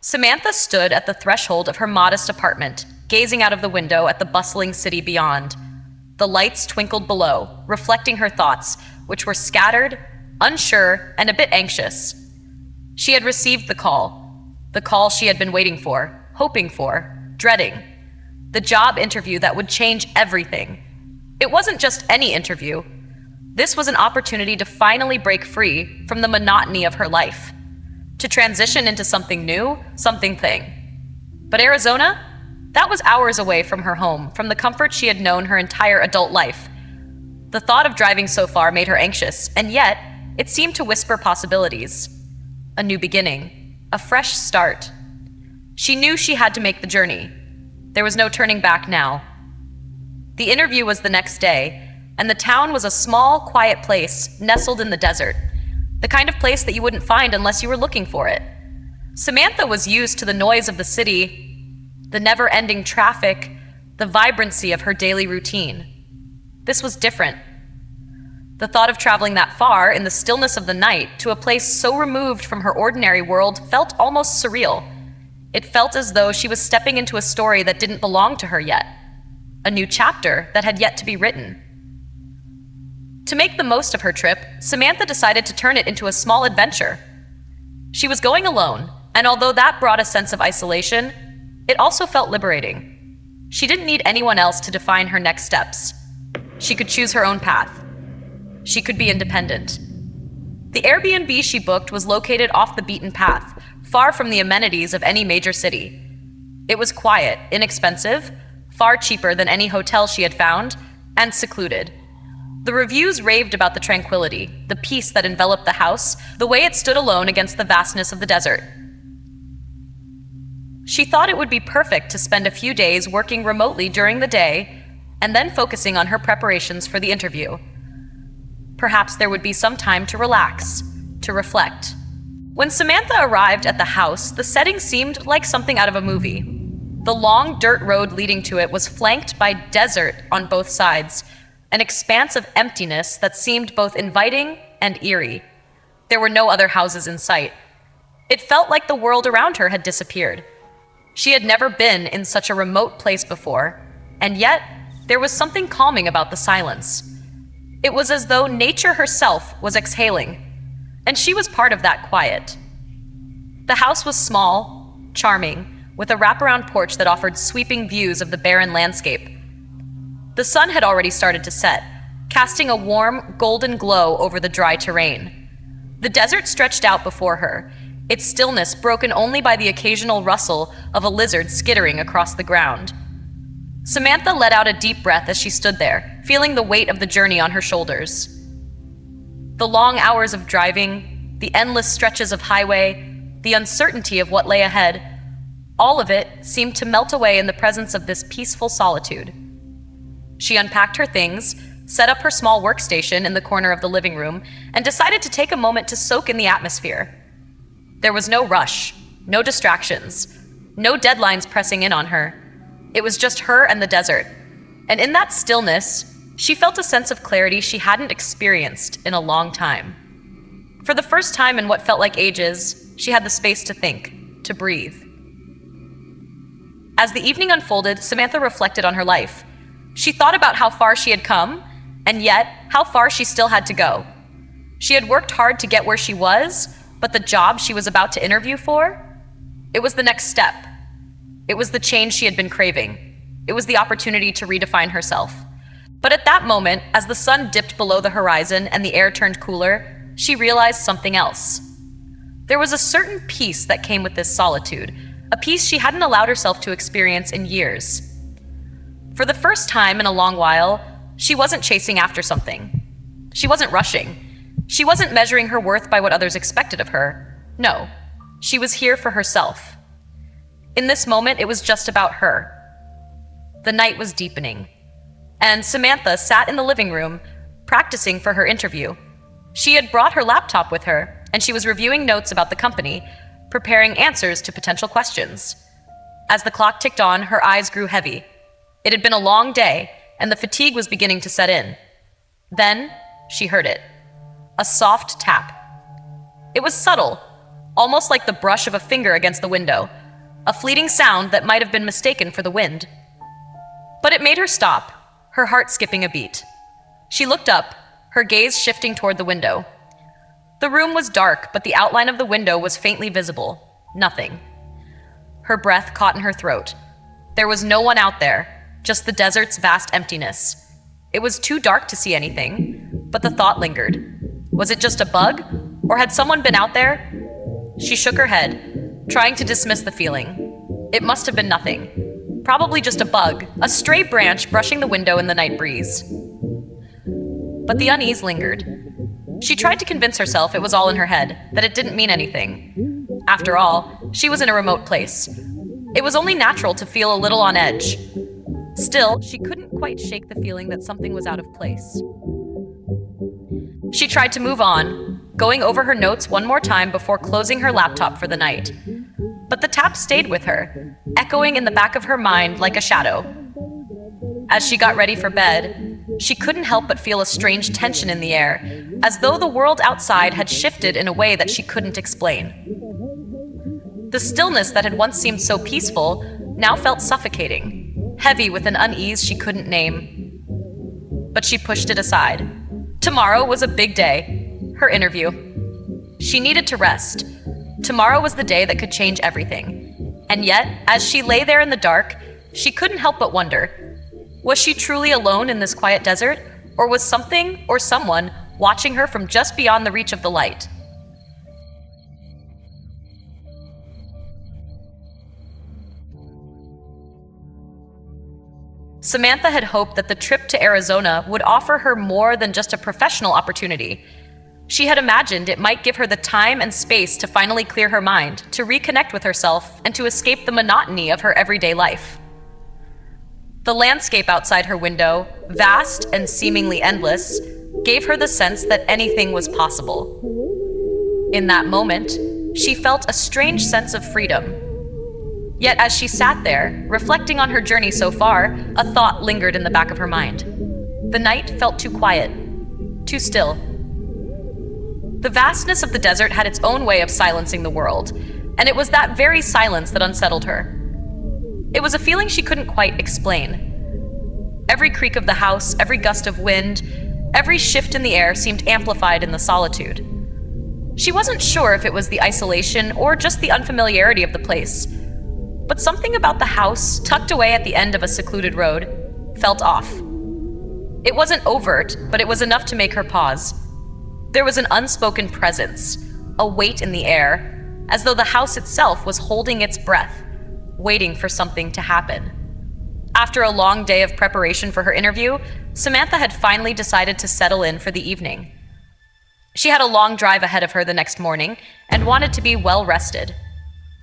Samantha stood at the threshold of her modest apartment, gazing out of the window at the bustling city beyond. The lights twinkled below, reflecting her thoughts, which were scattered, unsure, and a bit anxious. She had received the call she had been waiting for, hoping for, dreading. The job interview that would change everything. It wasn't just any interview. This was an opportunity to finally break free from the monotony of her life, to transition into something new, something thing. But Arizona? That was hours away from her home, from the comfort she had known her entire adult life. The thought of driving so far made her anxious, and yet it seemed to whisper possibilities. A new beginning, a fresh start. She knew she had to make the journey. There was no turning back now. The interview was the next day, and the town was a small, quiet place nestled in the desert, the kind of place that you wouldn't find unless you were looking for it. Samantha was used to the noise of the city, the never-ending traffic, the vibrancy of her daily routine. This was different. The thought of traveling that far in the stillness of the night to a place so removed from her ordinary world felt almost surreal. It felt as though she was stepping into a story that didn't belong to her yet, a new chapter that had yet to be written. To make the most of her trip, Samantha decided to turn it into a small adventure. She was going alone, and although that brought a sense of isolation, it also felt liberating. She didn't need anyone else to define her next steps. She could choose her own path. She could be independent. The Airbnb she booked was located off the beaten path, far from the amenities of any major city. It was quiet, inexpensive, far cheaper than any hotel she had found, and secluded. The reviews raved about the tranquility, the peace that enveloped the house, the way it stood alone against the vastness of the desert. She thought it would be perfect to spend a few days working remotely during the day and then focusing on her preparations for the interview. Perhaps there would be some time to relax, to reflect. When Samantha arrived at the house, the setting seemed like something out of a movie. The long dirt road leading to it was flanked by desert on both sides, an expanse of emptiness that seemed both inviting and eerie. There were no other houses in sight. It felt like the world around her had disappeared. She had never been in such a remote place before, and yet there was something calming about the silence. It was as though nature herself was exhaling, and she was part of that quiet. The house was small, charming, with a wraparound porch that offered sweeping views of the barren landscape. The sun had already started to set, casting a warm, golden glow over the dry terrain. The desert stretched out before her, its stillness broken only by the occasional rustle of a lizard skittering across the ground. Samantha let out a deep breath as she stood there, feeling the weight of the journey on her shoulders. The long hours of driving, the endless stretches of highway, the uncertainty of what lay ahead, all of it seemed to melt away in the presence of this peaceful solitude. She unpacked her things, set up her small workstation in the corner of the living room, and decided to take a moment to soak in the atmosphere. There was no rush, no distractions, no deadlines pressing in on her. It was just her and the desert. And in that stillness, she felt a sense of clarity she hadn't experienced in a long time. For the first time in what felt like ages, she had the space to think, to breathe. As the evening unfolded, Samantha reflected on her life. She thought about how far she had come, and yet how far she still had to go. She had worked hard to get where she was, but the job she was about to interview for? It was the next step. It was the change she had been craving. It was the opportunity to redefine herself. But at that moment, as the sun dipped below the horizon and the air turned cooler, she realized something else. There was a certain peace that came with this solitude, a peace she hadn't allowed herself to experience in years. For the first time in a long while, she wasn't chasing after something. She wasn't rushing. She wasn't measuring her worth by what others expected of her. No, she was here for herself. In this moment, it was just about her. The night was deepening, and Samantha sat in the living room, practicing for her interview. She had brought her laptop with her, and she was reviewing notes about the company, preparing answers to potential questions. As the clock ticked on, her eyes grew heavy. It had been a long day, and the fatigue was beginning to set in. Then, she heard it. A soft tap. It was subtle, almost like the brush of a finger against the window, a fleeting sound that might have been mistaken for the wind. But it made her stop, her heart skipping a beat. She looked up, her gaze shifting toward the window. The room was dark, but the outline of the window was faintly visible. Nothing. Her breath caught in her throat. There was no one out there, just the desert's vast emptiness. It was too dark to see anything, but the thought lingered. Was it just a bug, or had someone been out there? She shook her head, trying to dismiss the feeling. It must have been nothing. Probably just a bug, a stray branch brushing the window in the night breeze. But the unease lingered. She tried to convince herself it was all in her head, that it didn't mean anything. After all, she was in a remote place. It was only natural to feel a little on edge. Still, she couldn't quite shake the feeling that something was out of place. She tried to move on, going over her notes one more time before closing her laptop for the night. But the tap stayed with her, echoing in the back of her mind like a shadow. As she got ready for bed, she couldn't help but feel a strange tension in the air, as though the world outside had shifted in a way that she couldn't explain. The stillness that had once seemed so peaceful now felt suffocating, heavy with an unease she couldn't name. But she pushed it aside. Tomorrow was a big day, her interview. She needed to rest. Tomorrow was the day that could change everything. And yet, as she lay there in the dark, she couldn't help but wonder, was she truly alone in this quiet desert, or was something or someone watching her from just beyond the reach of the light? Samantha had hoped that the trip to Arizona would offer her more than just a professional opportunity. She had imagined it might give her the time and space to finally clear her mind, to reconnect with herself, and to escape the monotony of her everyday life. The landscape outside her window, vast and seemingly endless, gave her the sense that anything was possible. In that moment, she felt a strange sense of freedom. Yet as she sat there, reflecting on her journey so far, a thought lingered in the back of her mind. The night felt too quiet, too still. The vastness of the desert had its own way of silencing the world, and it was that very silence that unsettled her. It was a feeling she couldn't quite explain. Every creak of the house, every gust of wind, every shift in the air seemed amplified in the solitude. She wasn't sure if it was the isolation or just the unfamiliarity of the place, but something about the house, tucked away at the end of a secluded road, felt off. It wasn't overt, but it was enough to make her pause. There was an unspoken presence, a weight in the air, as though the house itself was holding its breath, waiting for something to happen. After a long day of preparation for her interview, Samantha had finally decided to settle in for the evening. She had a long drive ahead of her the next morning and wanted to be well rested.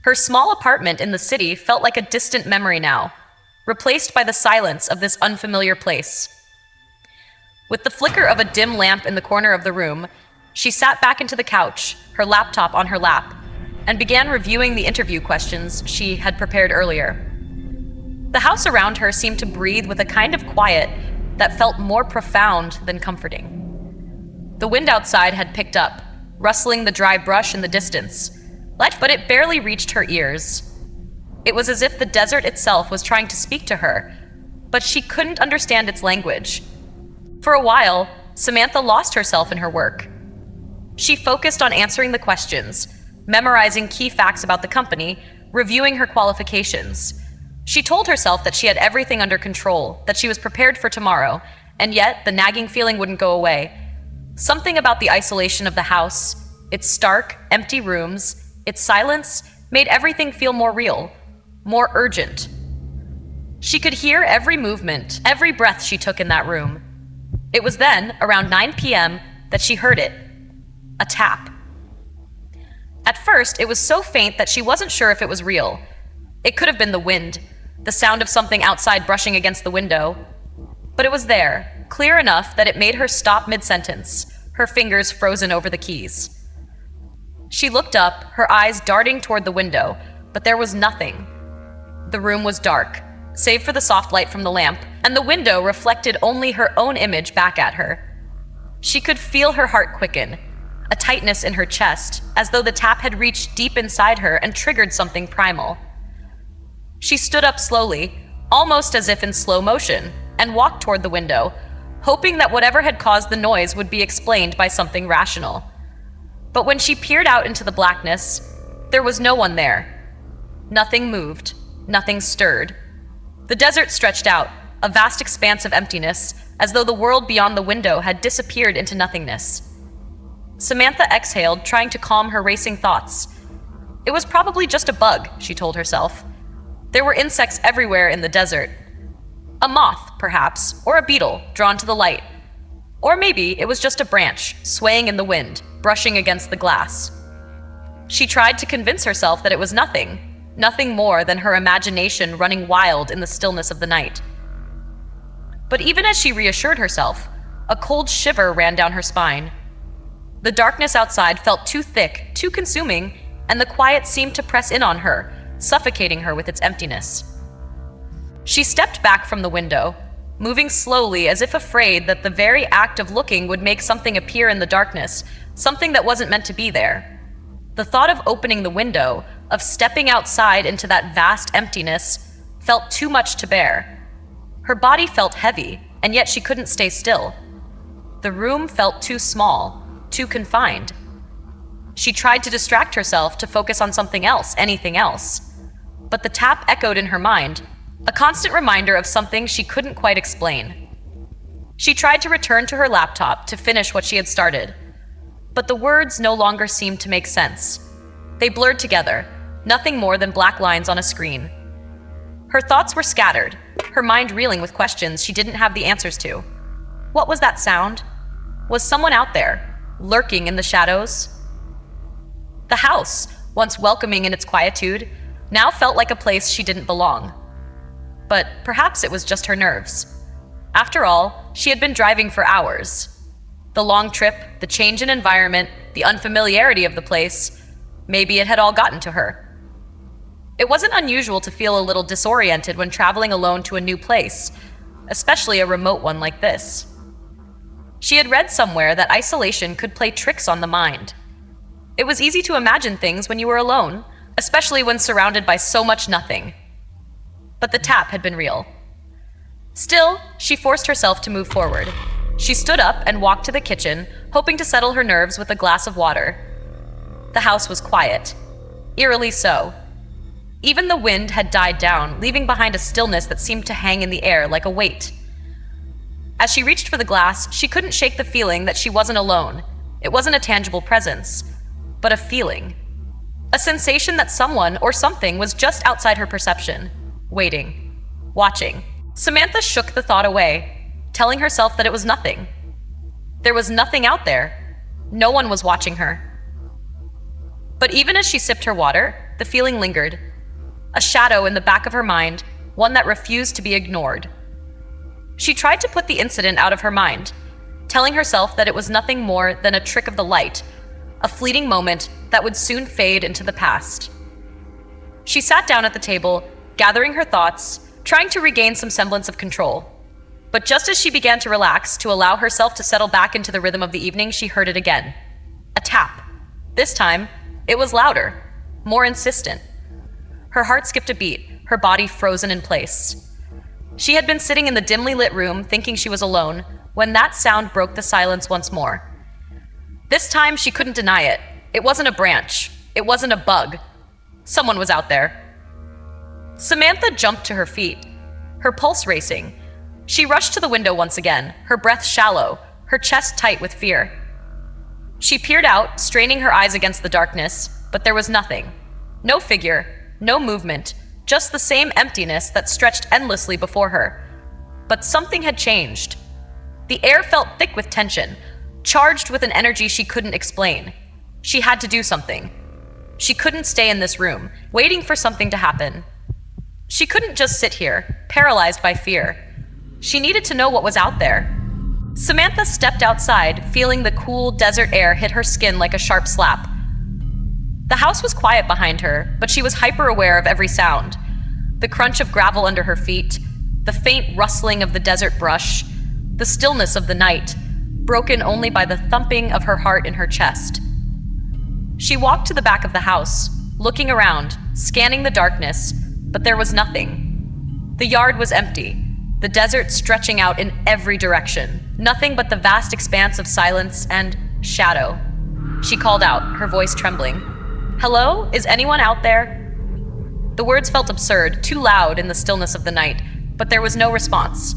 Her small apartment in the city felt like a distant memory now, replaced by the silence of this unfamiliar place. With the flicker of a dim lamp in the corner of the room, she sat back into the couch, her laptop on her lap, and began reviewing the interview questions she had prepared earlier. The house around her seemed to breathe with a kind of quiet that felt more profound than comforting. The wind outside had picked up, rustling the dry brush in the distance, but it barely reached her ears. It was as if the desert itself was trying to speak to her, but she couldn't understand its language. For a while, Samantha lost herself in her work. She focused on answering the questions, memorizing key facts about the company, reviewing her qualifications. She told herself that she had everything under control, that she was prepared for tomorrow, and yet the nagging feeling wouldn't go away. Something about the isolation of the house, its stark, empty rooms, its silence, made everything feel more real, more urgent. She could hear every movement, every breath she took in that room. It was then, around 9 p.m., that she heard it. A tap. At first, it was so faint that she wasn't sure if it was real. It could have been the wind, the sound of something outside brushing against the window. But it was there, clear enough that it made her stop mid-sentence, her fingers frozen over the keys. She looked up, her eyes darting toward the window, but there was nothing. The room was dark, save for the soft light from the lamp, and the window reflected only her own image back at her. She could feel her heart quicken, a tightness in her chest, as though the tap had reached deep inside her and triggered something primal. She stood up slowly, almost as if in slow motion, and walked toward the window, hoping that whatever had caused the noise would be explained by something rational. But when she peered out into the blackness, there was no one there. Nothing moved, nothing stirred. The desert stretched out, a vast expanse of emptiness, as though the world beyond the window had disappeared into nothingness. Samantha exhaled, trying to calm her racing thoughts. It was probably just a bug, she told herself. There were insects everywhere in the desert. A moth, perhaps, or a beetle drawn to the light. Or maybe it was just a branch, swaying in the wind, brushing against the glass. She tried to convince herself that it was nothing more than her imagination running wild in the stillness of the night. But even as she reassured herself, a cold shiver ran down her spine. The darkness outside felt too thick, too consuming, and the quiet seemed to press in on her, suffocating her with its emptiness. She stepped back from the window, moving slowly as if afraid that the very act of looking would make something appear in the darkness, something that wasn't meant to be there. The thought of opening the window, of stepping outside into that vast emptiness, felt too much to bear. Her body felt heavy, and yet she couldn't stay still. The room felt too small, too confined. She tried to distract herself to focus on something else, anything else. But the tap echoed in her mind, a constant reminder of something she couldn't quite explain. She tried to return to her laptop to finish what she had started. But the words no longer seemed to make sense. They blurred together, nothing more than black lines on a screen. Her thoughts were scattered, her mind reeling with questions she didn't have the answers to. What was that sound? Was someone out there, lurking in the shadows? The house, once welcoming in its quietude, now felt like a place she didn't belong. But perhaps it was just her nerves. After all, she had been driving for hours. The long trip, the change in environment, the unfamiliarity of the place, maybe it had all gotten to her. It wasn't unusual to feel a little disoriented when traveling alone to a new place, especially a remote one like this. She had read somewhere that isolation could play tricks on the mind. It was easy to imagine things when you were alone, especially when surrounded by so much nothing. But the tap had been real. Still, she forced herself to move forward. She stood up and walked to the kitchen, hoping to settle her nerves with a glass of water. The house was quiet, eerily so. Even the wind had died down, leaving behind a stillness that seemed to hang in the air like a weight. As she reached for the glass, she couldn't shake the feeling that she wasn't alone. It wasn't a tangible presence, but a feeling. A sensation that someone or something was just outside her perception, waiting, watching. Samantha shook the thought away, telling herself that it was nothing. There was nothing out there. No one was watching her. But even as she sipped her water, the feeling lingered. A shadow in the back of her mind, one that refused to be ignored. She tried to put the incident out of her mind, telling herself that it was nothing more than a trick of the light, a fleeting moment that would soon fade into the past. She sat down at the table, gathering her thoughts, trying to regain some semblance of control. But just as she began to relax, to allow herself to settle back into the rhythm of the evening, she heard it again. A tap. This time, it was louder, more insistent. Her heart skipped a beat, her body frozen in place. She had been sitting in the dimly lit room, thinking she was alone, when that sound broke the silence once more. This time, she couldn't deny it. It wasn't a branch. It wasn't a bug. Someone was out there. Samantha jumped to her feet, her pulse racing. She rushed to the window once again, her breath shallow, her chest tight with fear. She peered out, straining her eyes against the darkness, but there was nothing. No figure, no movement, just the same emptiness that stretched endlessly before her. But something had changed. The air felt thick with tension, charged with an energy she couldn't explain. She had to do something. She couldn't stay in this room, waiting for something to happen. She couldn't just sit here, paralyzed by fear. She needed to know what was out there. Samantha stepped outside, feeling the cool desert air hit her skin like a sharp slap. The house was quiet behind her, but she was hyper-aware of every sound. The crunch of gravel under her feet, the faint rustling of the desert brush, the stillness of the night, broken only by the thumping of her heart in her chest. She walked to the back of the house, looking around, scanning the darkness, but there was nothing. The yard was empty, the desert stretching out in every direction, nothing but the vast expanse of silence and shadow. She called out, her voice trembling. "Hello? Is anyone out there?" The words felt absurd, too loud in the stillness of the night, but there was no response.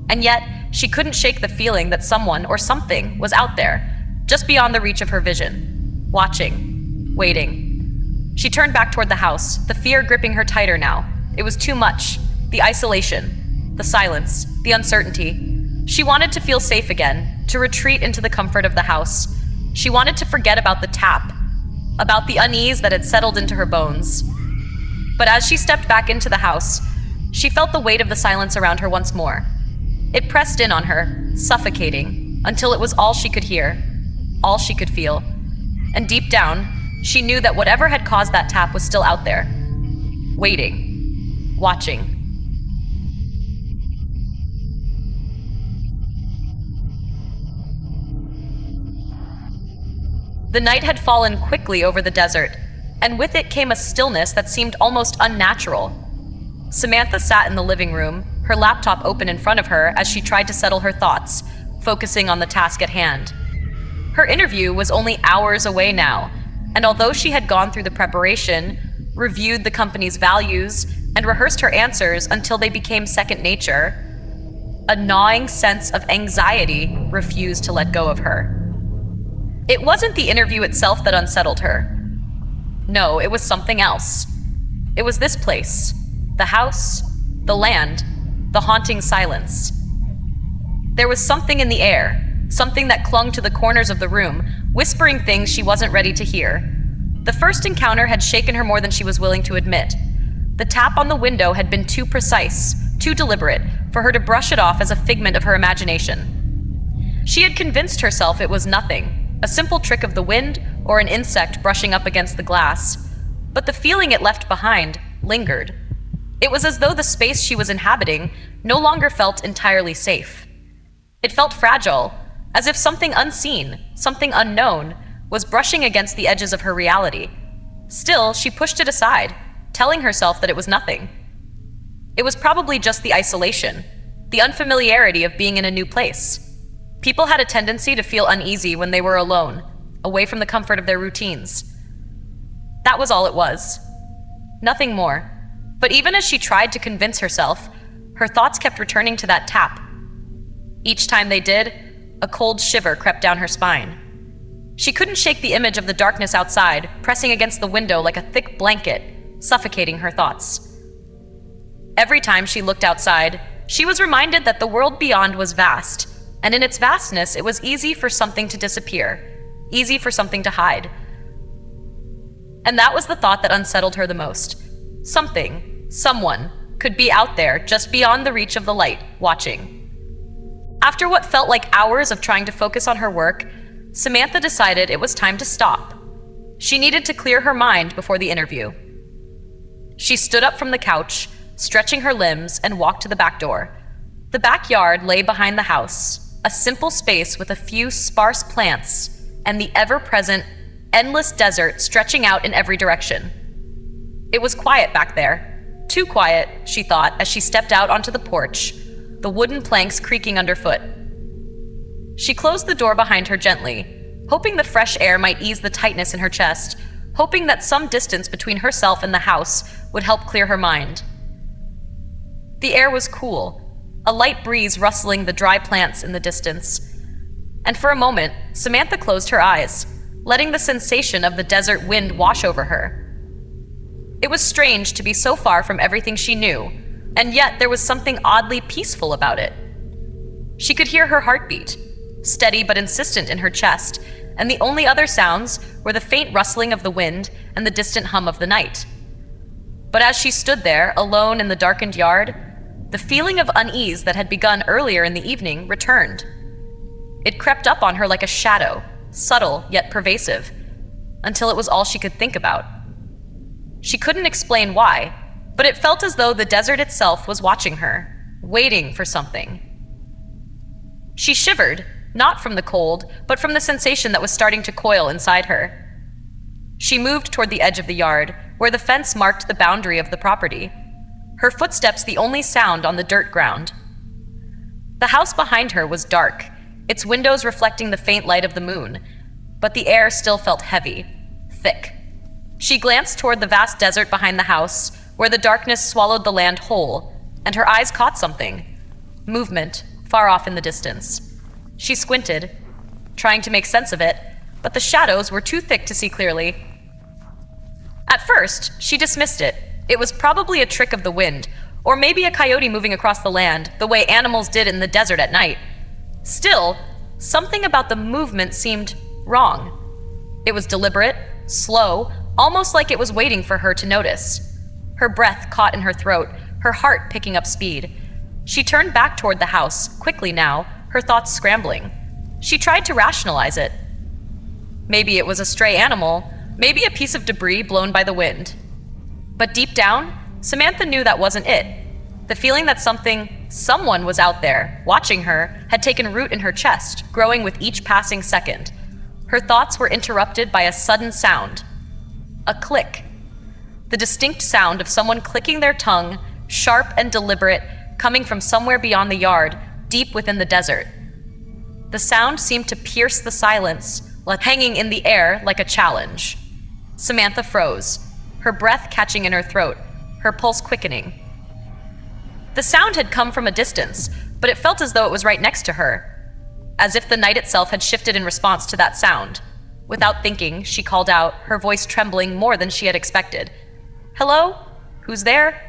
And yet, she couldn't shake the feeling that someone or something was out there, just beyond the reach of her vision, watching, waiting. She turned back toward the house, the fear gripping her tighter now. It was too much. The isolation, the silence, the uncertainty. She wanted to feel safe again, to retreat into the comfort of the house. She wanted to forget about the tap, about the unease that had settled into her bones. But as she stepped back into the house, she felt the weight of the silence around her once more. It pressed in on her, suffocating, until it was all she could hear, all she could feel. And deep down, she knew that whatever had caused that tap was still out there, waiting, watching. The night had fallen quickly over the desert, and with it came a stillness that seemed almost unnatural. Samantha sat in the living room, her laptop open in front of her as she tried to settle her thoughts, focusing on the task at hand. Her interview was only hours away now, and although she had gone through the preparation, reviewed the company's values, and rehearsed her answers until they became second nature, a gnawing sense of anxiety refused to let go of her. It wasn't the interview itself that unsettled her. No, it was something else. It was this place, the house, the land, the haunting silence. There was something in the air, something that clung to the corners of the room, whispering things she wasn't ready to hear. The first encounter had shaken her more than she was willing to admit. The tap on the window had been too precise, too deliberate, for her to brush it off as a figment of her imagination. She had convinced herself it was nothing, a simple trick of the wind or an insect brushing up against the glass. But the feeling it left behind lingered. It was as though the space she was inhabiting no longer felt entirely safe. It felt fragile, as if something unseen, something unknown, was brushing against the edges of her reality. Still, she pushed it aside, telling herself that it was nothing. It was probably just the isolation, the unfamiliarity of being in a new place. People had a tendency to feel uneasy when they were alone, away from the comfort of their routines. That was all it was. Nothing more. But even as she tried to convince herself, her thoughts kept returning to that tap. Each time they did, a cold shiver crept down her spine. She couldn't shake the image of the darkness outside, pressing against the window like a thick blanket, suffocating her thoughts. Every time she looked outside, she was reminded that the world beyond was vast, and in its vastness, it was easy for something to disappear, easy for something to hide. And that was the thought that unsettled her the most. Something, someone, could be out there just beyond the reach of the light, watching. After what felt like hours of trying to focus on her work, Samantha decided it was time to stop. She needed to clear her mind before the interview. She stood up from the couch, stretching her limbs, and walked to the back door. The backyard lay behind the house, a simple space with a few sparse plants and the ever-present, endless desert stretching out in every direction. It was quiet back there. Too quiet, she thought, as she stepped out onto the porch, the wooden planks creaking underfoot. She closed the door behind her gently, hoping the fresh air might ease the tightness in her chest, hoping that some distance between herself and the house would help clear her mind. The air was cool, a light breeze rustling the dry plants in the distance. And for a moment, Samantha closed her eyes, letting the sensation of the desert wind wash over her. It was strange to be so far from everything she knew, and yet there was something oddly peaceful about it. She could hear her heartbeat, steady but insistent in her chest, and the only other sounds were the faint rustling of the wind and the distant hum of the night. But as she stood there, alone in the darkened yard, the feeling of unease that had begun earlier in the evening returned. It crept up on her like a shadow, subtle yet pervasive, until it was all she could think about. She couldn't explain why, but it felt as though the desert itself was watching her, waiting for something. She shivered, not from the cold, but from the sensation that was starting to coil inside her. She moved toward the edge of the yard, where the fence marked the boundary of the property. Her footsteps the only sound on the dirt ground. The house behind her was dark, its windows reflecting the faint light of the moon, but the air still felt heavy, thick. She glanced toward the vast desert behind the house, where the darkness swallowed the land whole, and her eyes caught something. Movement, far off in the distance. She squinted, trying to make sense of it, but the shadows were too thick to see clearly. At first, she dismissed it. It was probably a trick of the wind, or maybe a coyote moving across the land, the way animals did in the desert at night. Still, something about the movement seemed wrong. It was deliberate, slow, almost like it was waiting for her to notice. Her breath caught in her throat, her heart picking up speed. She turned back toward the house, quickly now, her thoughts scrambling. She tried to rationalize it. Maybe it was a stray animal, maybe a piece of debris blown by the wind. But deep down, Samantha knew that wasn't it. The feeling that someone was out there, watching her, had taken root in her chest, growing with each passing second. Her thoughts were interrupted by a sudden sound. A click. The distinct sound of someone clicking their tongue, sharp and deliberate, coming from somewhere beyond the yard, deep within the desert. The sound seemed to pierce the silence, hanging in the air like a challenge. Samantha froze, her breath catching in her throat, her pulse quickening. The sound had come from a distance, but it felt as though it was right next to her, as if the night itself had shifted in response to that sound. Without thinking, she called out, her voice trembling more than she had expected. "Hello? Who's there?"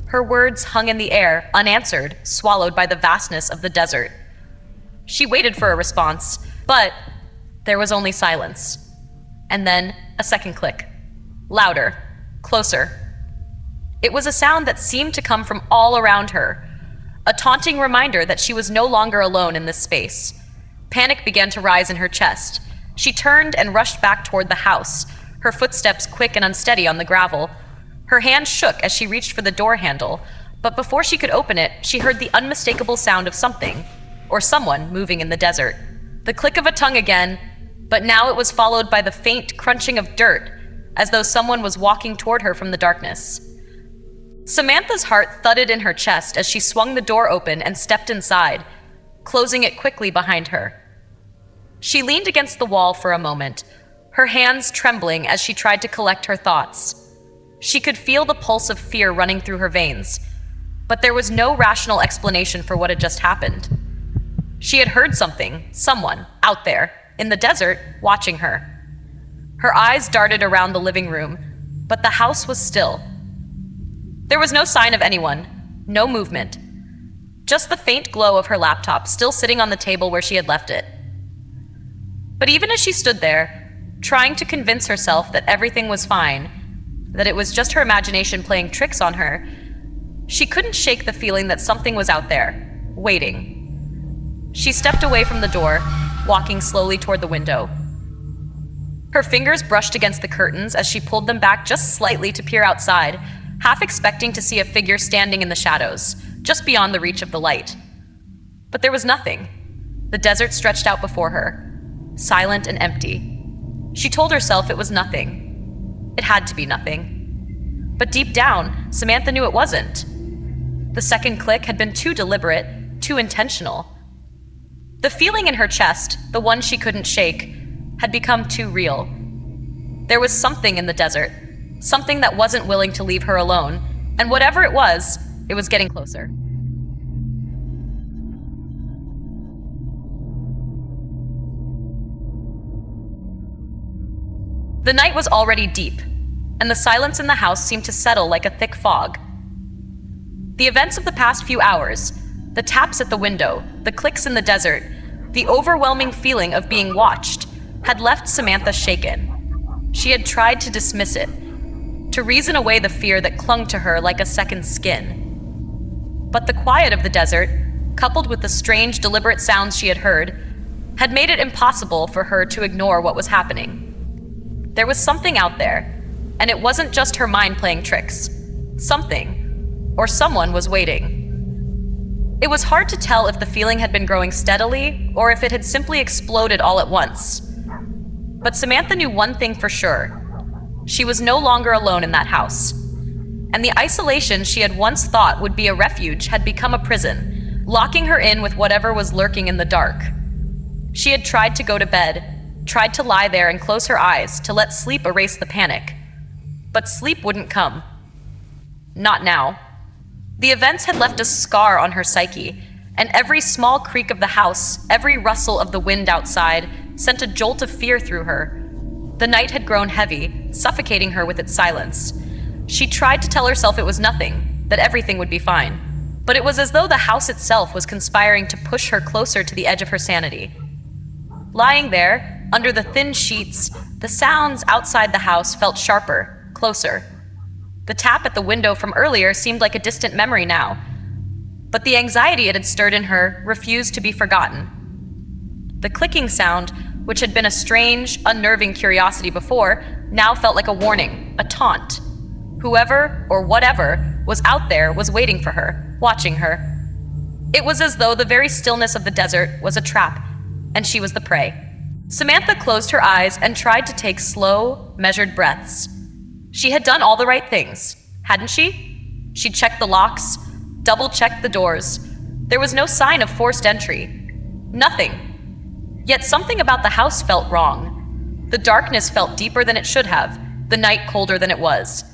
Her words hung in the air, unanswered, swallowed by the vastness of the desert. She waited for a response, but there was only silence. And then a second click. Louder, closer. It was a sound that seemed to come from all around her, a taunting reminder that she was no longer alone in this space. Panic began to rise in her chest. She turned and rushed back toward the house, her footsteps quick and unsteady on the gravel. Her hand shook as she reached for the door handle, but before she could open it, she heard the unmistakable sound of something, or someone, moving in the desert. The click of a tongue again, but now it was followed by the faint crunching of dirt, as though someone was walking toward her from the darkness. Samantha's heart thudded in her chest as she swung the door open and stepped inside, closing it quickly behind her. She leaned against the wall for a moment, her hands trembling as she tried to collect her thoughts. She could feel the pulse of fear running through her veins, but there was no rational explanation for what had just happened. She had heard something, someone, out there, in the desert, watching her. Her eyes darted around the living room, but the house was still. There was no sign of anyone, no movement, just the faint glow of her laptop still sitting on the table where she had left it. But even as she stood there, trying to convince herself that everything was fine, that it was just her imagination playing tricks on her, she couldn't shake the feeling that something was out there, waiting. She stepped away from the door, walking slowly toward the window. Her fingers brushed against the curtains as she pulled them back just slightly to peer outside, half expecting to see a figure standing in the shadows, just beyond the reach of the light. But there was nothing. The desert stretched out before her, silent and empty. She told herself it was nothing. It had to be nothing. But deep down, Samantha knew it wasn't. The second click had been too deliberate, too intentional. The feeling in her chest, the one she couldn't shake, had become too real. There was something in the desert, something that wasn't willing to leave her alone, and whatever it was getting closer. The night was already deep, and the silence in the house seemed to settle like a thick fog. The events of the past few hours, the taps at the window, the clicks in the desert, the overwhelming feeling of being watched, had left Samantha shaken. She had tried to dismiss it, to reason away the fear that clung to her like a second skin. But the quiet of the desert, coupled with the strange, deliberate sounds she had heard, had made it impossible for her to ignore what was happening. There was something out there, and it wasn't just her mind playing tricks. Something, or someone, was waiting. It was hard to tell if the feeling had been growing steadily or if it had simply exploded all at once. But Samantha knew one thing for sure. She was no longer alone in that house. And the isolation she had once thought would be a refuge had become a prison, locking her in with whatever was lurking in the dark. She had tried to go to bed, tried to lie there and close her eyes to let sleep erase the panic. But sleep wouldn't come. Not now. The events had left a scar on her psyche, and every small creak of the house, every rustle of the wind outside, sent a jolt of fear through her. The night had grown heavy, suffocating her with its silence. She tried to tell herself it was nothing, that everything would be fine. But it was as though the house itself was conspiring to push her closer to the edge of her sanity. Lying there, under the thin sheets, the sounds outside the house felt sharper, closer. The tap at the window from earlier seemed like a distant memory now. But the anxiety it had stirred in her refused to be forgotten. The clicking sound, which had been a strange, unnerving curiosity before, now felt like a warning, a taunt. Whoever, or whatever, was out there was waiting for her, watching her. It was as though the very stillness of the desert was a trap, and she was the prey. Samantha closed her eyes and tried to take slow, measured breaths. She had done all the right things, hadn't she? She'd checked the locks, double-checked the doors. There was no sign of forced entry. Nothing. Yet something about the house felt wrong. The darkness felt deeper than it should have, the night colder than it was.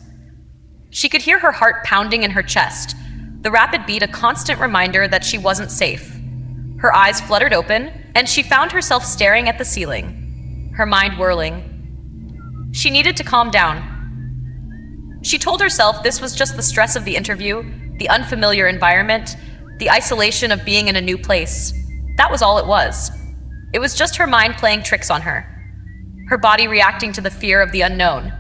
She could hear her heart pounding in her chest, the rapid beat a constant reminder that she wasn't safe. Her eyes fluttered open, and she found herself staring at the ceiling, her mind whirling. She needed to calm down. She told herself this was just the stress of the interview, the unfamiliar environment, the isolation of being in a new place. That was all it was. It was just her mind playing tricks on her, her body reacting to the fear of the unknown.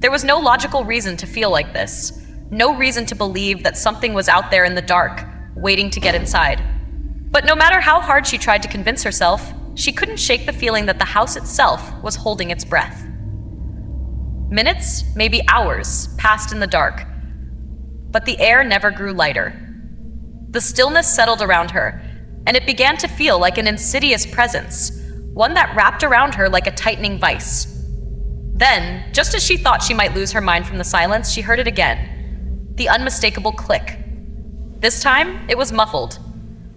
There was no logical reason to feel like this, no reason to believe that something was out there in the dark, waiting to get inside. But no matter how hard she tried to convince herself, she couldn't shake the feeling that the house itself was holding its breath. Minutes, maybe hours, passed in the dark, but the air never grew lighter. The stillness settled around her, and it began to feel like an insidious presence, one that wrapped around her like a tightening vice. Then, just as she thought she might lose her mind from the silence, she heard it again, the unmistakable click. This time, it was muffled,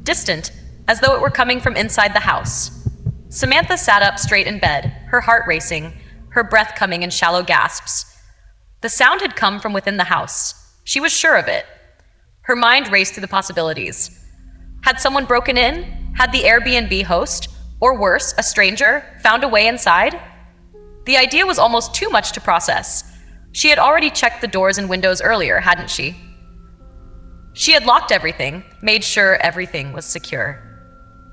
distant, as though it were coming from inside the house. Samantha sat up straight in bed, her heart racing, her breath coming in shallow gasps. The sound had come from within the house. She was sure of it. Her mind raced through the possibilities. Had someone broken in? Had the Airbnb host, or worse, a stranger, found a way inside? The idea was almost too much to process. She had already checked the doors and windows earlier, hadn't she? She had locked everything, made sure everything was secure.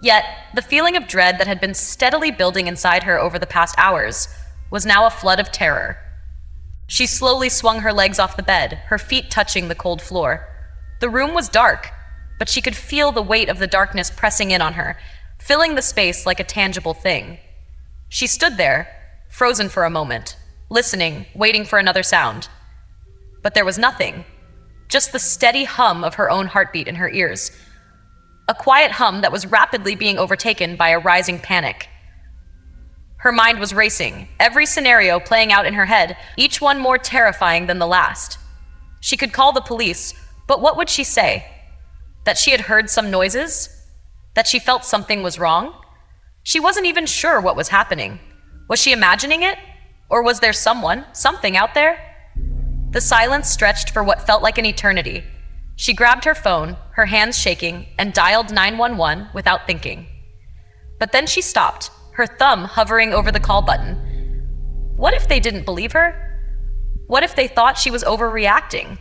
Yet, the feeling of dread that had been steadily building inside her over the past hours was now a flood of terror. She slowly swung her legs off the bed, her feet touching the cold floor. The room was dark, but she could feel the weight of the darkness pressing in on her, filling the space like a tangible thing. She stood there, frozen for a moment, listening, waiting for another sound. But there was nothing, just the steady hum of her own heartbeat in her ears. A quiet hum that was rapidly being overtaken by a rising panic. Her mind was racing, every scenario playing out in her head, each one more terrifying than the last. She could call the police, but what would she say? That she had heard some noises? That she felt something was wrong? She wasn't even sure what was happening. Was she imagining it? Or was there something out there? The silence stretched for what felt like an eternity. She grabbed her phone, her hands shaking, and dialed 911 without thinking. But then she stopped, her thumb hovering over the call button. What if they didn't believe her? What if they thought she was overreacting?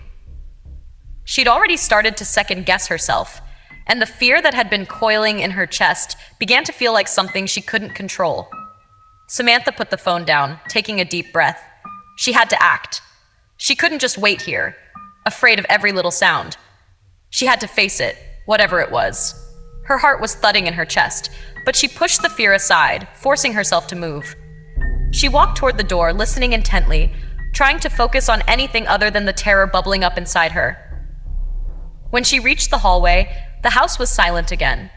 She'd already started to second-guess herself, and the fear that had been coiling in her chest began to feel like something she couldn't control. Samantha put the phone down, taking a deep breath. She had to act. She couldn't just wait here, afraid of every little sound. She had to face it, whatever it was. Her heart was thudding in her chest, but she pushed the fear aside, forcing herself to move. She walked toward the door, listening intently, trying to focus on anything other than the terror bubbling up inside her. When she reached the hallway, The house was silent again.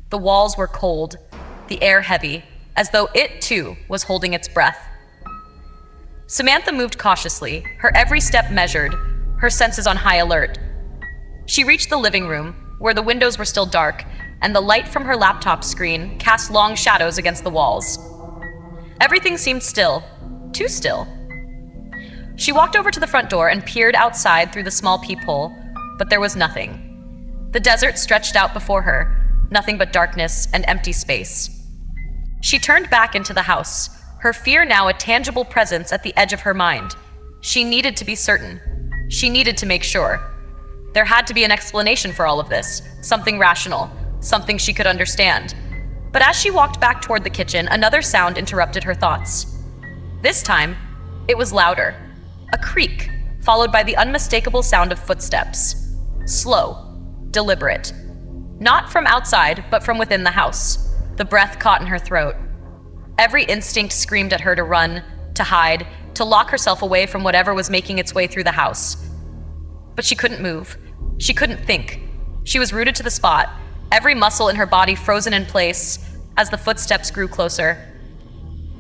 The walls were cold, the air heavy, as though it, too, was holding its breath. Samantha moved cautiously, her every step measured, her senses on high alert. She reached the living room, where the windows were still dark, and the light from her laptop screen cast long shadows against the walls. Everything seemed still, too still. She walked over to the front door and peered outside through the small peephole, but there was nothing. The desert stretched out before her, nothing but darkness and empty space. She turned back into the house, her fear now a tangible presence at the edge of her mind. She needed to be certain. She needed to make sure. There had to be an explanation for all of this, something rational, something she could understand. But as she walked back toward the kitchen, another sound interrupted her thoughts. This time, it was louder. A creak, followed by the unmistakable sound of footsteps. Slow, deliberate. Not from outside, but from within the house. The breath caught in her throat. Every instinct screamed at her to run, to hide, to lock herself away from whatever was making its way through the house. But she couldn't move. She couldn't think. She was rooted to the spot, every muscle in her body frozen in place as the footsteps grew closer.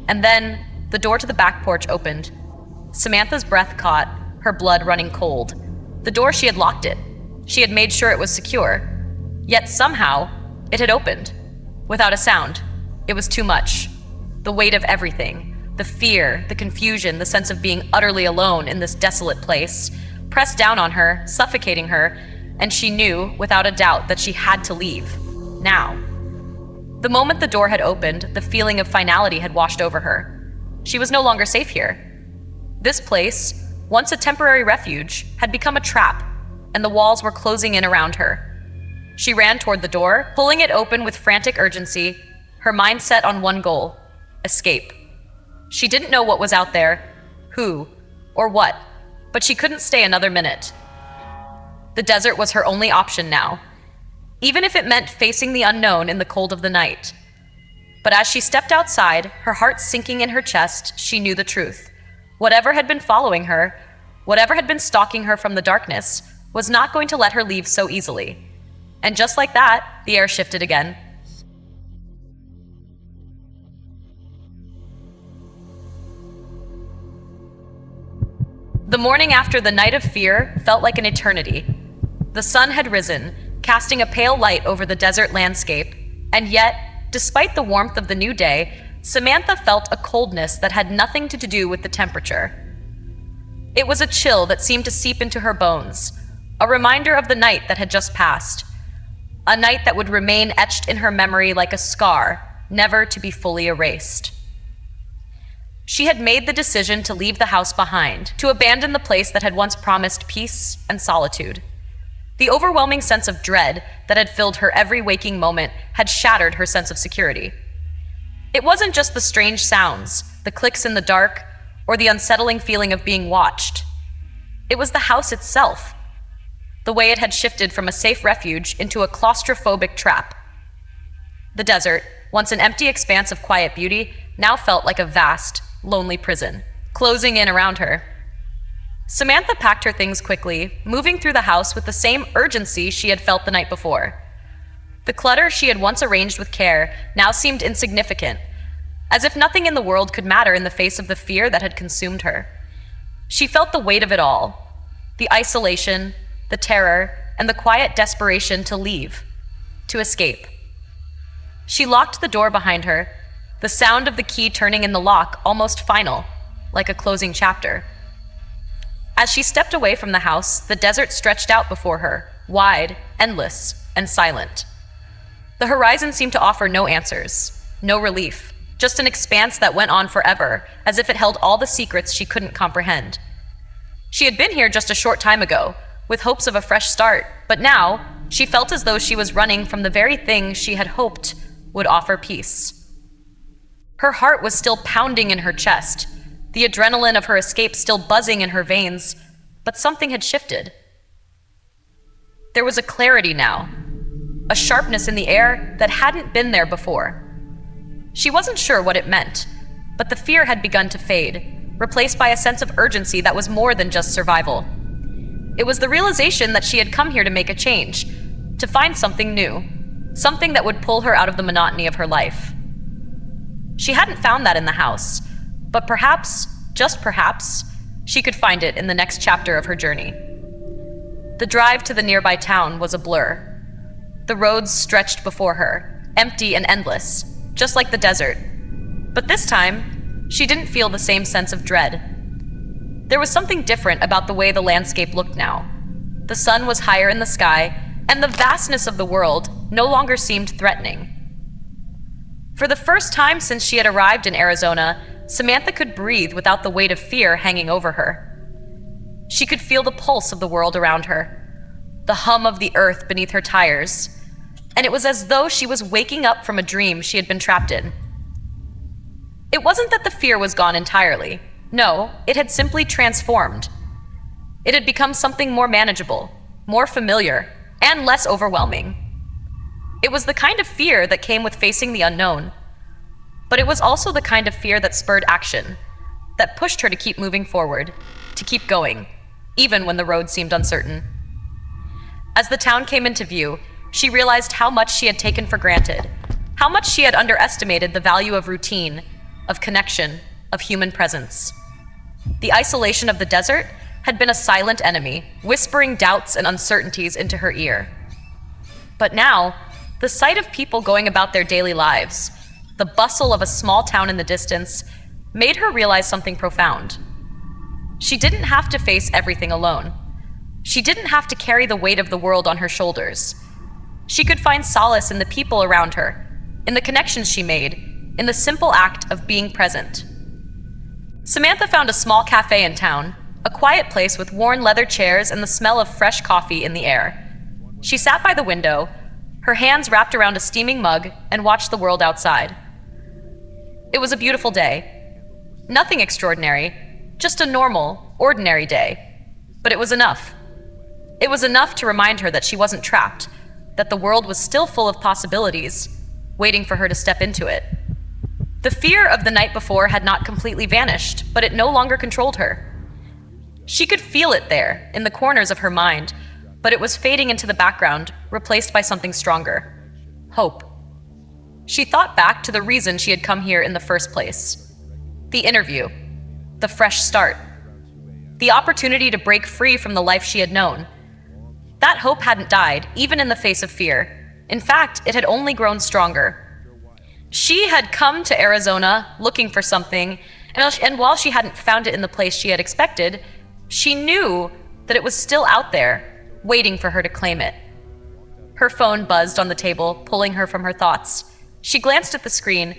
And then, the door to the back porch opened. Samantha's breath caught, her blood running cold. The door, she had locked it. She had made sure it was secure. Yet somehow, it had opened. Without a sound. It was too much. The weight of everything, the fear, the confusion, the sense of being utterly alone in this desolate place, pressed down on her, suffocating her, and she knew, without a doubt, that she had to leave. Now. The moment the door had opened, the feeling of finality had washed over her. She was no longer safe here. This place, once a temporary refuge, had become a trap, and the walls were closing in around her. She ran toward the door, pulling it open with frantic urgency, her mind set on one goal: escape. She didn't know what was out there, who, or what, but she couldn't stay another minute. The desert was her only option now, even if it meant facing the unknown in the cold of the night. But as she stepped outside, her heart sinking in her chest, she knew the truth. Whatever had been following her, whatever had been stalking her from the darkness, was not going to let her leave so easily. And just like that, the air shifted again. The morning after the night of fear felt like an eternity. The sun had risen, casting a pale light over the desert landscape, and yet, despite the warmth of the new day, Samantha felt a coldness that had nothing to do with the temperature. It was a chill that seemed to seep into her bones, a reminder of the night that had just passed, a night that would remain etched in her memory like a scar, never to be fully erased. She had made the decision to leave the house behind, to abandon the place that had once promised peace and solitude. The overwhelming sense of dread that had filled her every waking moment had shattered her sense of security. It wasn't just the strange sounds, the clicks in the dark, or the unsettling feeling of being watched. It was the house itself, the way it had shifted from a safe refuge into a claustrophobic trap. The desert, once an empty expanse of quiet beauty, now felt like a vast, lonely prison, closing in around her. Samantha packed her things quickly, moving through the house with the same urgency she had felt the night before. The clutter she had once arranged with care now seemed insignificant, as if nothing in the world could matter in the face of the fear that had consumed her. She felt the weight of it all, the isolation, the terror, and the quiet desperation to leave, to escape. She locked the door behind her, the sound of the key turning in the lock almost final, like a closing chapter. As she stepped away from the house, the desert stretched out before her, wide, endless, and silent. The horizon seemed to offer no answers, no relief, just an expanse that went on forever, as if it held all the secrets she couldn't comprehend. She had been here just a short time ago, with hopes of a fresh start, but now she felt as though she was running from the very thing she had hoped would offer peace. Her heart was still pounding in her chest, the adrenaline of her escape still buzzing in her veins, but something had shifted. There was a clarity now, a sharpness in the air that hadn't been there before. She wasn't sure what it meant, but the fear had begun to fade, replaced by a sense of urgency that was more than just survival. It was the realization that she had come here to make a change, to find something new, something that would pull her out of the monotony of her life. She hadn't found that in the house, but perhaps, just perhaps, she could find it in the next chapter of her journey. The drive to the nearby town was a blur. The roads stretched before her, empty and endless, just like the desert. But this time, she didn't feel the same sense of dread. There was something different about the way the landscape looked now. The sun was higher in the sky, and the vastness of the world no longer seemed threatening. For the first time since she had arrived in Arizona, Samantha could breathe without the weight of fear hanging over her. She could feel the pulse of the world around her, the hum of the earth beneath her tires, and it was as though she was waking up from a dream she had been trapped in. It wasn't that the fear was gone entirely. No, it had simply transformed. It had become something more manageable, more familiar, and less overwhelming. It was the kind of fear that came with facing the unknown, but it was also the kind of fear that spurred action, that pushed her to keep moving forward, to keep going, even when the road seemed uncertain. As the town came into view, she realized how much she had taken for granted, how much she had underestimated the value of routine, of connection, of human presence. The isolation of the desert had been a silent enemy, whispering doubts and uncertainties into her ear. But now, the sight of people going about their daily lives, the bustle of a small town in the distance, made her realize something profound. She didn't have to face everything alone. She didn't have to carry the weight of the world on her shoulders. She could find solace in the people around her, in the connections she made, in the simple act of being present. Samantha found a small cafe in town, a quiet place with worn leather chairs and the smell of fresh coffee in the air. She sat by the window, her hands wrapped around a steaming mug, and watched the world outside. It was a beautiful day. Nothing extraordinary, just a normal, ordinary day. But it was enough. It was enough to remind her that she wasn't trapped, that the world was still full of possibilities, waiting for her to step into it. The fear of the night before had not completely vanished, but it no longer controlled her. She could feel it there, in the corners of her mind, but it was fading into the background, replaced by something stronger. Hope. She thought back to the reason she had come here in the first place. The interview. The fresh start. The opportunity to break free from the life she had known. That hope hadn't died, even in the face of fear. In fact, it had only grown stronger. She had come to Arizona looking for something, and while she hadn't found it in the place she had expected, she knew that it was still out there, waiting for her to claim it. Her phone buzzed on the table, pulling her from her thoughts. She glanced at the screen,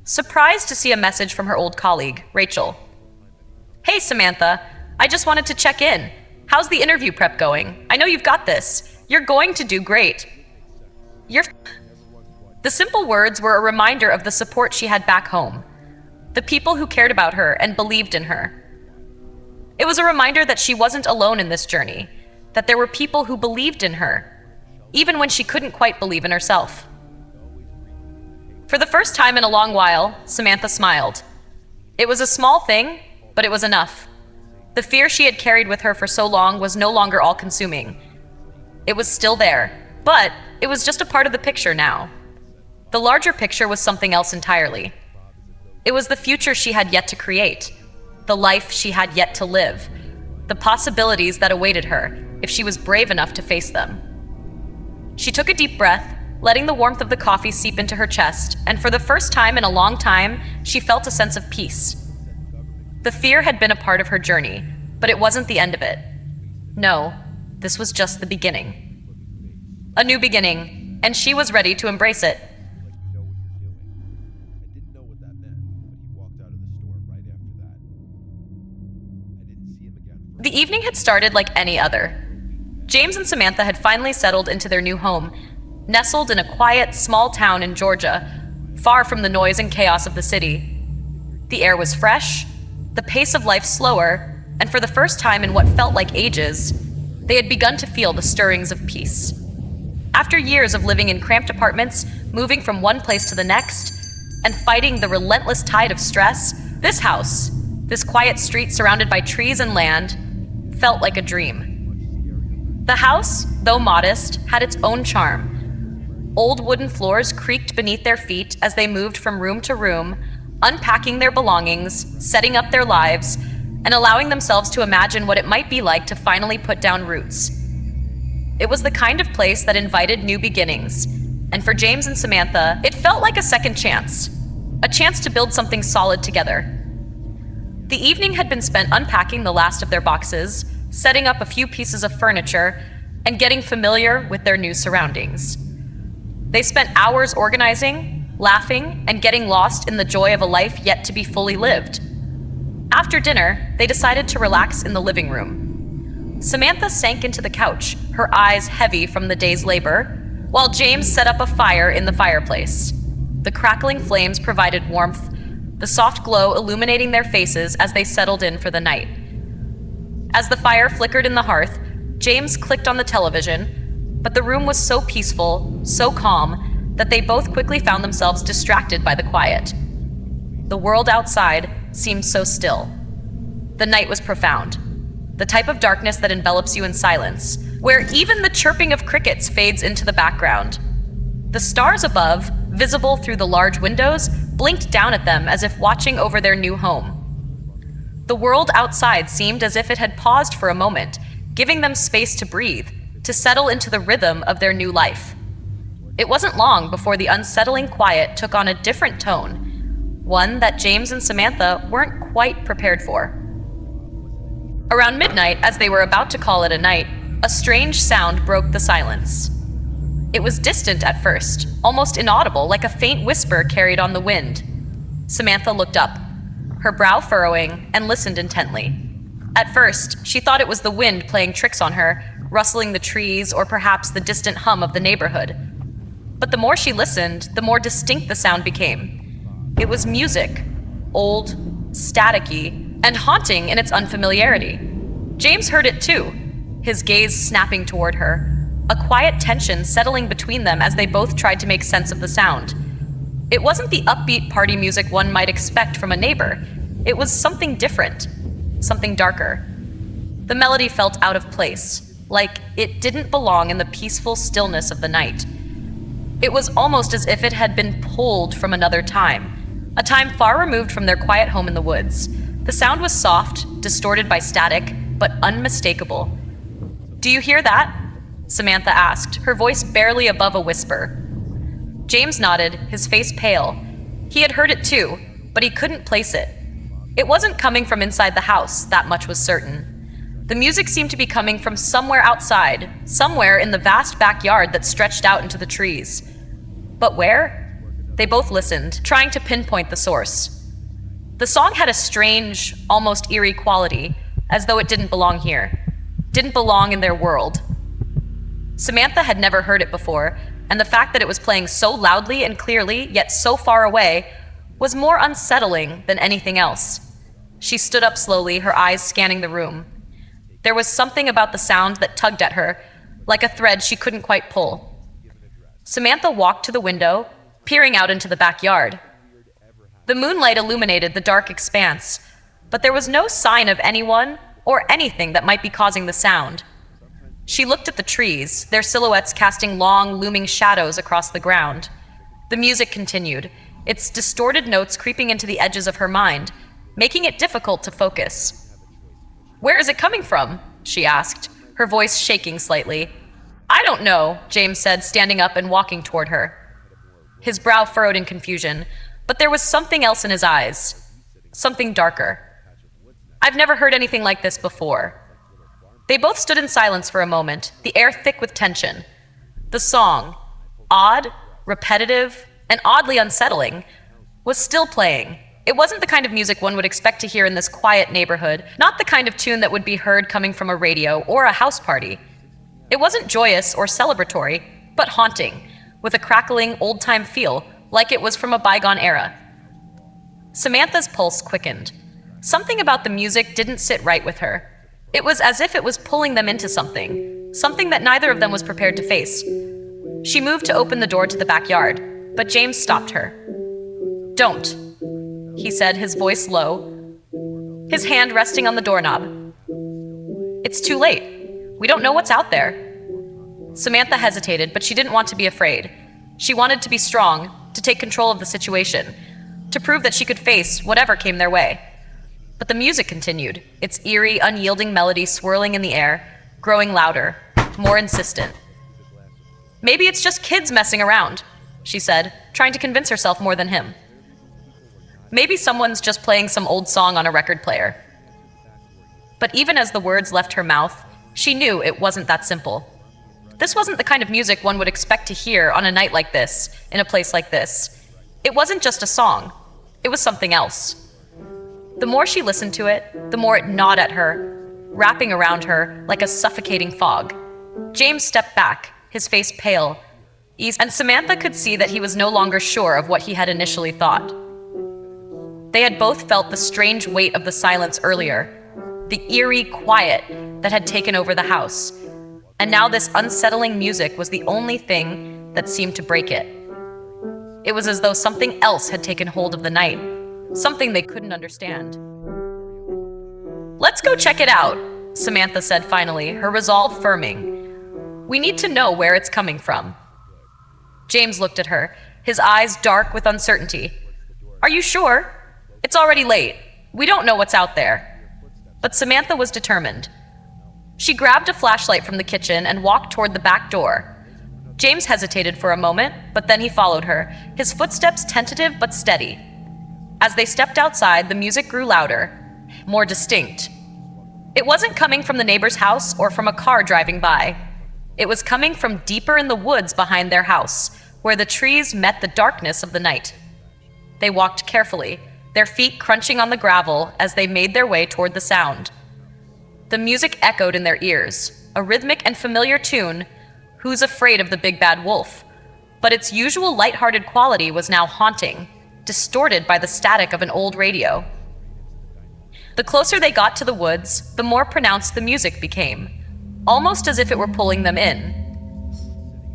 surprised to see a message from her old colleague, Rachel. "Hey, Samantha, I just wanted to check in. How's the interview prep going? I know you've got this. You're going to do great." The simple words were a reminder of the support she had back home, the people who cared about her and believed in her. It was a reminder that she wasn't alone in this journey, that there were people who believed in her, even when she couldn't quite believe in herself. For the first time in a long while, Samantha smiled. It was a small thing, but it was enough. The fear she had carried with her for so long was no longer all-consuming. It was still there, but it was just a part of the picture now. The larger picture was something else entirely. It was the future she had yet to create, the life she had yet to live, the possibilities that awaited her if she was brave enough to face them. She took a deep breath, letting the warmth of the coffee seep into her chest, and for the first time in a long time, she felt a sense of peace. The fear had been a part of her journey, but it wasn't the end of it. No, this was just the beginning. A new beginning, and she was ready to embrace it. The evening had started like any other. James and Samantha had finally settled into their new home, nestled in a quiet, small town in Georgia, far from the noise and chaos of the city. The air was fresh, the pace of life slower, and for the first time in what felt like ages, they had begun to feel the stirrings of peace. After years of living in cramped apartments, moving from one place to the next, and fighting the relentless tide of stress, this house, this quiet street surrounded by trees and land, felt like a dream. The house, though modest, had its own charm. Old wooden floors creaked beneath their feet as they moved from room to room, unpacking their belongings, setting up their lives, and allowing themselves to imagine what it might be like to finally put down roots. It was the kind of place that invited new beginnings, and for James and Samantha, it felt like a second chance, a chance to build something solid together. The evening had been spent unpacking the last of their boxes, setting up a few pieces of furniture, and getting familiar with their new surroundings. They spent hours organizing, laughing, and getting lost in the joy of a life yet to be fully lived. After dinner, they decided to relax in the living room. Samantha sank into the couch, her eyes heavy from the day's labor, while James set up a fire in the fireplace. The crackling flames provided warmth, the soft glow illuminating their faces as they settled in for the night. As the fire flickered in the hearth, James clicked on the television, but the room was so peaceful, so calm, that they both quickly found themselves distracted by the quiet. The world outside seemed so still. The night was profound, the type of darkness that envelops you in silence, where even the chirping of crickets fades into the background. The stars above, visible through the large windows, blinked down at them as if watching over their new home. The world outside seemed as if it had paused for a moment, giving them space to breathe, to settle into the rhythm of their new life. It wasn't long before the unsettling quiet took on a different tone, one that James and Samantha weren't quite prepared for. Around midnight, as they were about to call it a night, a strange sound broke the silence. It was distant at first, almost inaudible, like a faint whisper carried on the wind. Samantha looked up, her brow furrowing, and listened intently. At first, she thought it was the wind playing tricks on her, rustling the trees or perhaps the distant hum of the neighborhood. But the more she listened, the more distinct the sound became. It was music, old, staticky, and haunting in its unfamiliarity. James heard it too, his gaze snapping toward her, a quiet tension settling between them as they both tried to make sense of the sound. It wasn't the upbeat party music one might expect from a neighbor. It was something different, something darker. The melody felt out of place, like it didn't belong in the peaceful stillness of the night. It was almost as if it had been pulled from another time, a time far removed from their quiet home in the woods. The sound was soft, distorted by static, but unmistakable. "Do you hear that?" Samantha asked, her voice barely above a whisper. James nodded, his face pale. He had heard it too, but he couldn't place it. It wasn't coming from inside the house, that much was certain. The music seemed to be coming from somewhere outside, somewhere in the vast backyard that stretched out into the trees. But where? They both listened, trying to pinpoint the source. The song had a strange, almost eerie quality, as though it didn't belong here, didn't belong in their world. Samantha had never heard it before, and the fact that it was playing so loudly and clearly, yet so far away, was more unsettling than anything else. She stood up slowly, her eyes scanning the room. There was something about the sound that tugged at her, like a thread she couldn't quite pull. Samantha walked to the window, peering out into the backyard. The moonlight illuminated the dark expanse, but there was no sign of anyone or anything that might be causing the sound. She looked at the trees, their silhouettes casting long, looming shadows across the ground. The music continued, its distorted notes creeping into the edges of her mind, making it difficult to focus. "Where is it coming from?" she asked, her voice shaking slightly. "I don't know," James said, standing up and walking toward her. His brow furrowed in confusion, but there was something else in his eyes, something darker. "I've never heard anything like this before." They both stood in silence for a moment, the air thick with tension. The song, odd, repetitive, and oddly unsettling, was still playing. It wasn't the kind of music one would expect to hear in this quiet neighborhood, not the kind of tune that would be heard coming from a radio or a house party. It wasn't joyous or celebratory, but haunting, with a crackling, old-time feel, like it was from a bygone era. Samantha's pulse quickened. Something about the music didn't sit right with her. It was as if it was pulling them into something that neither of them was prepared to face. She moved to open the door to the backyard, but James stopped her. "Don't," he said, his voice low, his hand resting on the doorknob. "It's too late. We don't know what's out there. Samantha hesitated, but she didn't want to be afraid. She wanted to be strong, to take control of the situation, to prove that she could face whatever came their way. But the music continued, its eerie, unyielding melody swirling in the air, growing louder, more insistent. Maybe it's just kids messing around, she said, trying to convince herself more than him. Maybe someone's just playing some old song on a record player. But even as the words left her mouth, she knew it wasn't that simple. This wasn't the kind of music one would expect to hear on a night like this, in a place like this. It wasn't just a song. It was something else. The more she listened to it, the more it gnawed at her, wrapping around her like a suffocating fog. James stepped back, his face pale, and Samantha could see that he was no longer sure of what he had initially thought. They had both felt the strange weight of the silence earlier, the eerie quiet that had taken over the house, and now this unsettling music was the only thing that seemed to break it. It was as though something else had taken hold of the night, something they couldn't understand. "Let's go check it out," Samantha said finally, her resolve firming. "We need to know where it's coming from." James looked at her, his eyes dark with uncertainty. "Are you sure? It's already late. We don't know what's out there." But Samantha was determined. She grabbed a flashlight from the kitchen and walked toward the back door. James hesitated for a moment, but then he followed her, his footsteps tentative but steady. As they stepped outside, the music grew louder, more distinct. It wasn't coming from the neighbor's house or from a car driving by. It was coming from deeper in the woods behind their house, where the trees met the darkness of the night. They walked carefully, their feet crunching on the gravel as they made their way toward the sound. The music echoed in their ears, a rhythmic and familiar tune, "Who's Afraid of the Big Bad Wolf?" But its usual lighthearted quality was now haunting, distorted by the static of an old radio. The closer they got to the woods, the more pronounced the music became, almost as if it were pulling them in.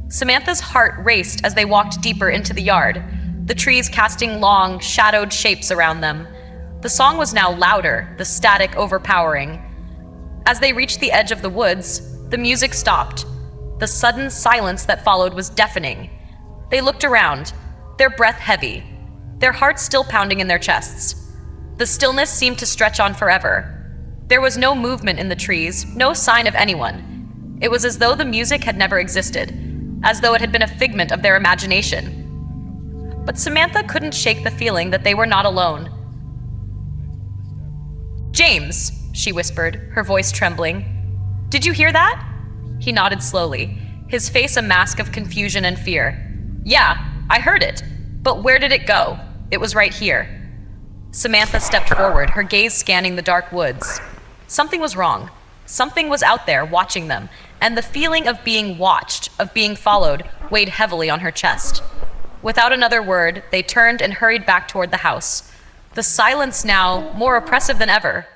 Samantha's heart raced as they walked deeper into the yard, the trees casting long, shadowed shapes around them. The song was now louder, the static overpowering. As they reached the edge of the woods, the music stopped. The sudden silence that followed was deafening. They looked around, their breath heavy, their hearts still pounding in their chests. The stillness seemed to stretch on forever. There was no movement in the trees, no sign of anyone. It was as though the music had never existed, as though it had been a figment of their imagination. But Samantha couldn't shake the feeling that they were not alone. "James," she whispered, her voice trembling. "Did you hear that?" He nodded slowly, his face a mask of confusion and fear. "Yeah, I heard it. But where did it go? It was right here." Samantha stepped forward, her gaze scanning the dark woods. Something was wrong. Something was out there watching them, and the feeling of being watched, of being followed, weighed heavily on her chest. Without another word, they turned and hurried back toward the house, the silence now more oppressive than ever.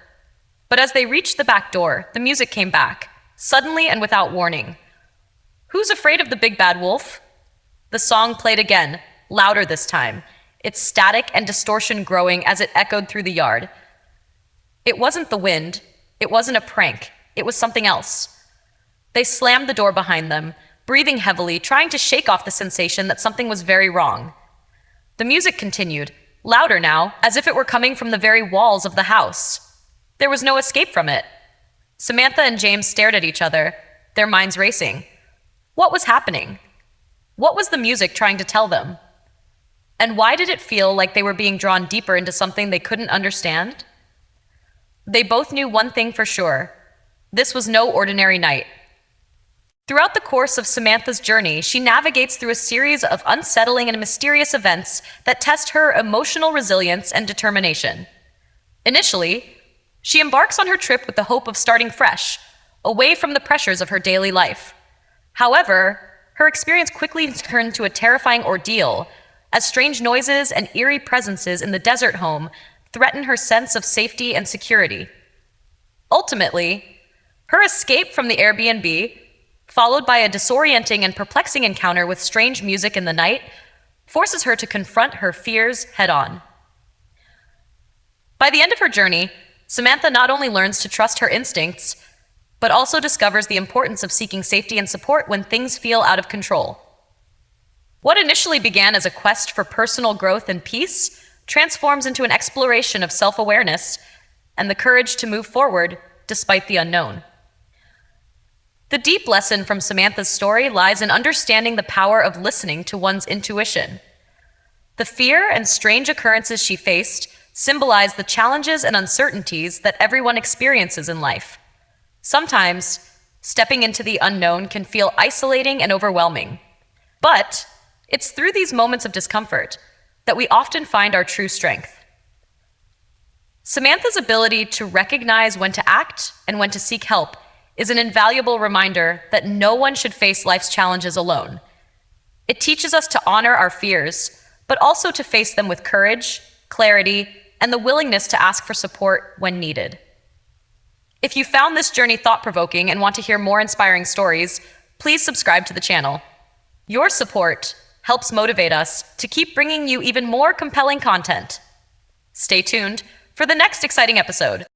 But as they reached the back door, the music came back, suddenly and without warning. "Who's afraid of the big bad wolf?" The song played again, louder this time, its static and distortion growing as it echoed through the yard. It wasn't the wind, it wasn't a prank, it was something else. They slammed the door behind them, breathing heavily, trying to shake off the sensation that something was very wrong. The music continued, louder now, as if it were coming from the very walls of the house. There was no escape from it. Samantha and James stared at each other, their minds racing. What was happening? What was the music trying to tell them? And why did it feel like they were being drawn deeper into something they couldn't understand? They both knew one thing for sure. This was no ordinary night. Throughout the course of Samantha's journey, she navigates through a series of unsettling and mysterious events that test her emotional resilience and determination. Initially, she embarks on her trip with the hope of starting fresh, away from the pressures of her daily life. However, her experience quickly turned to a terrifying ordeal, as strange noises and eerie presences in the desert home threaten her sense of safety and security. Ultimately, her escape from the Airbnb, followed by a disorienting and perplexing encounter with strange music in the night, forces her to confront her fears head-on. By the end of her journey, Samantha not only learns to trust her instincts, but also discovers the importance of seeking safety and support when things feel out of control. What initially began as a quest for personal growth and peace transforms into an exploration of self-awareness and the courage to move forward despite the unknown. The deep lesson from Samantha's story lies in understanding the power of listening to one's intuition. The fear and strange occurrences she faced symbolize the challenges and uncertainties that everyone experiences in life. Sometimes, stepping into the unknown can feel isolating and overwhelming. But it's through these moments of discomfort that we often find our true strength. Samantha's ability to recognize when to act and when to seek help is an invaluable reminder that no one should face life's challenges alone. It teaches us to honor our fears, but also to face them with courage, clarity, and the willingness to ask for support when needed. If you found this journey thought-provoking and want to hear more inspiring stories, please subscribe to the channel. Your support helps motivate us to keep bringing you even more compelling content. Stay tuned for the next exciting episode.